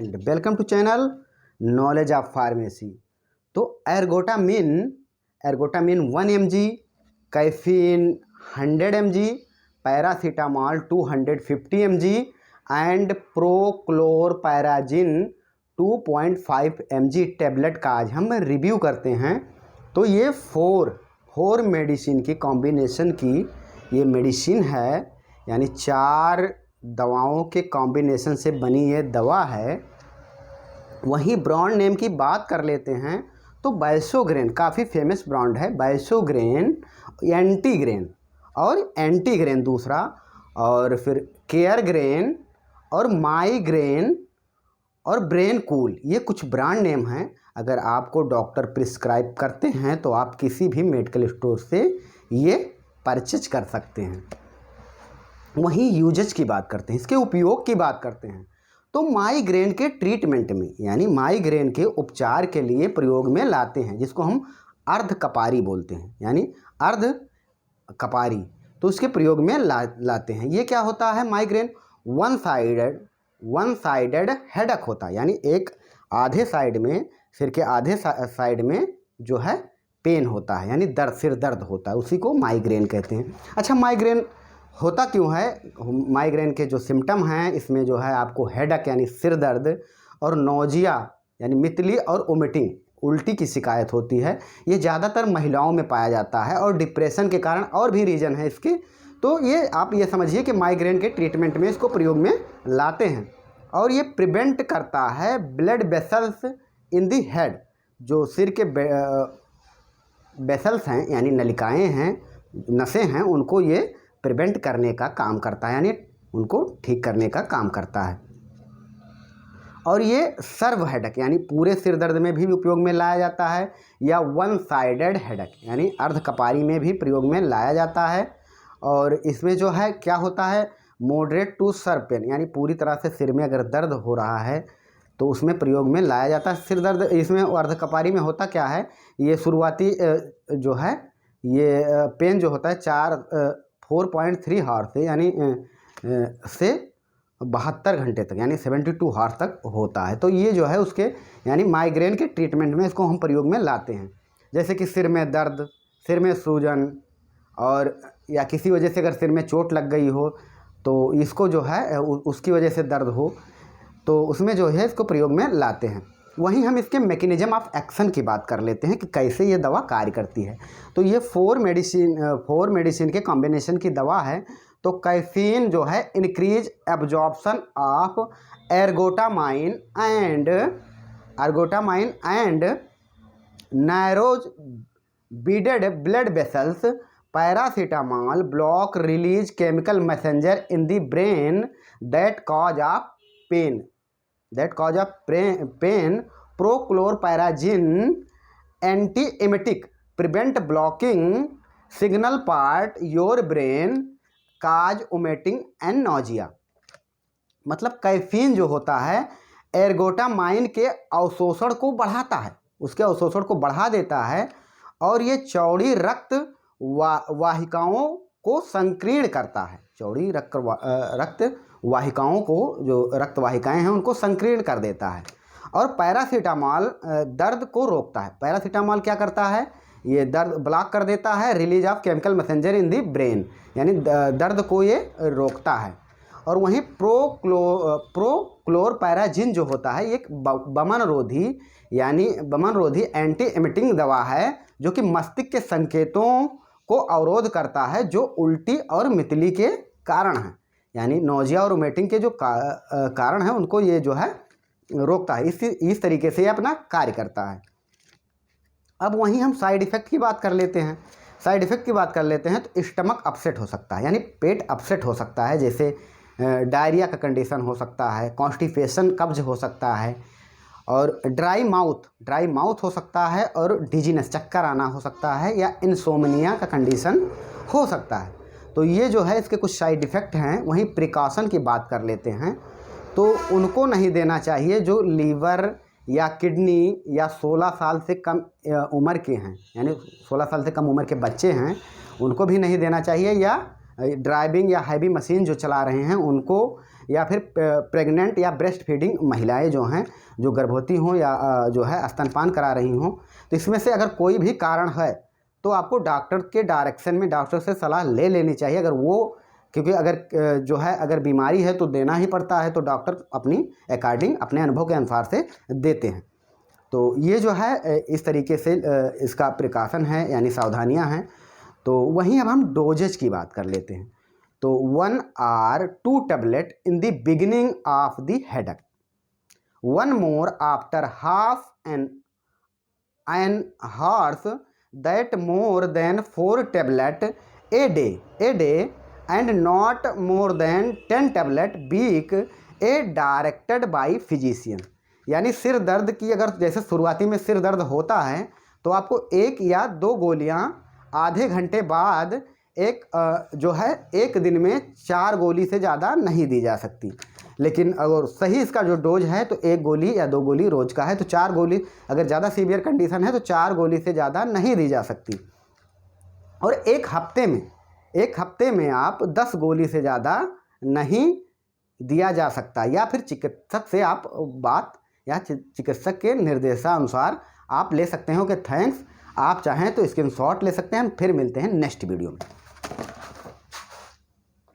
And welcome to channel knowledge of pharmacy. तो ergotamine 1 mg, caffeine 100 mg, paracetamol 250 mg and prochlorperazine 2.5 mg tablet का आज हम review करते हैं। तो ये फोर मेडिसिन की कॉम्बिनेशन की ये मेडिसिन है, यानी 4 दवाओं के कॉम्बिनेशन से बनी ये दवा है। वहीं ब्रांड नेम की बात कर लेते हैं तो बैसोग्रेन काफ़ी फेमस ब्रांड है। बैसोग्रेन एंटीग्रेन दूसरा, और फिर केयरग्रेन और माइग्रेन और ब्रेन कूल, ये कुछ ब्रांड नेम हैं। अगर आपको डॉक्टर प्रिस्क्राइब करते हैं तो आप किसी भी मेडिकल स्टोर से ये परचेज कर सकते हैं। वहीं यूजेज की बात करते हैं, इसके उपयोग की बात करते हैं। तो माइग्रेन के ट्रीटमेंट में, यानी माइग्रेन के उपचार के लिए प्रयोग में लाते हैं, जिसको हम अर्धकपारी बोलते हैं, यानी अर्धकपारी। तो उसके प्रयोग में लाते हैं। ये क्या होता है? माइग्रेन वन साइडेड हेडक होता है, यानी एक आधे साइड में, सिर के आधे साइड में जो है पेन होता है, यानी सिर दर्द होता है, उसी को माइग्रेन कहते हैं। अच्छा, माइग्रेन होता क्यों है? माइग्रेन के जो सिम्टम हैं इसमें जो है आपको हेडक यानी सिर दर्द और नोजिया यानी मितली और वोमिटिंग उल्टी की शिकायत होती है। ये ज़्यादातर महिलाओं में पाया जाता है और डिप्रेशन के कारण और भी रीज़न है इसके। तो ये आप ये समझिए कि माइग्रेन के ट्रीटमेंट में इसको प्रयोग में लाते हैं। और ये प्रिवेंट करता है blood vessels in the head, जो सिर के वेसल्स हैं यानी नलिकाएँ हैं, नसें हैं, उनको ये प्रिवेंट करने का काम करता है, यानी उनको ठीक करने का काम करता है। और ये सर्व हेडक यानी पूरे सिर दर्द में भी उपयोग में लाया जाता है, या वन साइडेड हेडक यानी अर्धकपारी में भी प्रयोग में लाया जाता है। और इसमें जो है क्या होता है, मॉडरेट टू सर्व पेन, यानी पूरी तरह से सिर में अगर दर्द हो रहा है तो उसमें प्रयोग में लाया जाता है सिर दर्द। इसमें अर्धकपारी में होता क्या है, ये शुरुआती जो है ये पेन जो होता है 4.3 हार्स से, यानी से 72 घंटे तक, यानी 72 हार्स तक होता है। तो ये जो है उसके यानी माइग्रेन के ट्रीटमेंट में इसको हम प्रयोग में लाते हैं। जैसे कि सिर में दर्द, सिर में सूजन, और या किसी वजह से अगर सिर में चोट लग गई हो तो इसको जो है उसकी वजह से दर्द हो तो उसमें जो है इसको प्रयोग में लाते हैं। वहीं हम इसके मैकेनिज्म ऑफ एक्शन की बात कर लेते हैं कि कैसे ये दवा कार्य करती है। तो ये 4 मेडिसिन के कॉम्बिनेशन की दवा है। तो कैफीन जो है increase absorption of ergotamine and narrows beaded blood vessels. Paracetamol block release chemical messenger in the brain that cause of pain. Prochlorperazine anti-emetic prevent blocking signal part your brain cause vomiting and nausea. मतलब caffeine जो होता है ergotamine के अवशोषण को बढ़ाता है, उसके अवशोषण को बढ़ा देता है, और ये चौड़ी रक्त वाहिकाओं को संकीर्ण करता है। चौड़ी रक्त वाहिकाओं को, जो रक्त वाहिकाएँ हैं, उनको संकीर्ण कर देता है। और पैरासीटामॉल दर्द को रोकता है। पैरासीटामॉल क्या करता है, ये दर्द ब्लॉक कर देता है release of chemical messenger in the brain, यानी दर्द को ये रोकता है। और वहीं प्रोक्लोरपैराजिन जो होता है एक बमन रोधी एंटी एमिटिंग दवा है, जो कि मस्तिष्क के संकेतों को अवरोध करता है जो उल्टी और मितली के कारण हैं, यानी नोजिया और वोमिटिंग के जो कारण हैं उनको ये जो है रोकता है। इस तरीके से ये अपना कार्य करता है। अब वहीं हम साइड इफ़ेक्ट की बात कर लेते हैं। तो स्टमक अपसेट हो सकता है, यानी पेट अपसेट हो सकता है, जैसे डायरिया का कंडीशन हो सकता है, कॉन्स्टिपेशन कब्ज हो सकता है, और ड्राई माउथ हो सकता है, और डिजीनेस चक्कर आना हो सकता है, या इंसोम्निया का कंडीशन हो सकता है। तो ये जो है इसके कुछ साइड इफ़ेक्ट हैं। वहीं प्रिकॉशन की बात कर लेते हैं तो उनको नहीं देना चाहिए जो लीवर या किडनी या 16 साल से कम उम्र के हैं, यानी 16 साल से कम उम्र के बच्चे हैं, उनको भी नहीं देना चाहिए, या ड्राइविंग या हैवी मशीन जो चला रहे हैं उनको, या फिर प्रेग्नेंट या ब्रेस्ट फीडिंग महिलाएं जो हैं, जो गर्भवती हों या जो है स्तनपान करा रही हों, तो इसमें से अगर कोई भी कारण है तो आपको डॉक्टर के डायरेक्शन में डॉक्टर से सलाह ले लेनी चाहिए। अगर वो, क्योंकि अगर जो है अगर बीमारी है तो देना ही पड़ता है, तो डॉक्टर अपनी अकॉर्डिंग अपने अनुभव के अनुसार से देते हैं। तो ये जो है इस तरीके से इसका प्रिकॉशन है, यानी सावधानियां हैं। तो वहीं अब हम डोजेज की बात कर लेते हैं। तो 1 or 2 tablet in the beginning of the headache, 1 more after half an hours, that more than 4 tablet a day and not more than 10 tablet week a directed by physician। यानी सिर दर्द की, अगर जैसे शुरुआती में सिर दर्द होता है तो आपको 1 या 2 गोलियां आधे घंटे बाद जो है एक दिन में 4 गोली से ज़्यादा नहीं दी जा सकती। लेकिन अगर सही इसका जो डोज है तो 1 गोली या 2 गोली रोज का है, तो 4 गोली, अगर ज़्यादा सीवियर कंडीशन है तो 4 गोली से ज़्यादा नहीं दी जा सकती। और एक हफ्ते में आप 10 गोली से ज़्यादा नहीं दिया जा सकता, या फिर चिकित्सक से आप बात या चिकित्सक के निर्देशानुसार आप ले सकते हो कि थैंक्स। आप चाहें तो स्क्रीनशॉट ले सकते हैं। फिर मिलते हैं नेक्स्ट वीडियो में।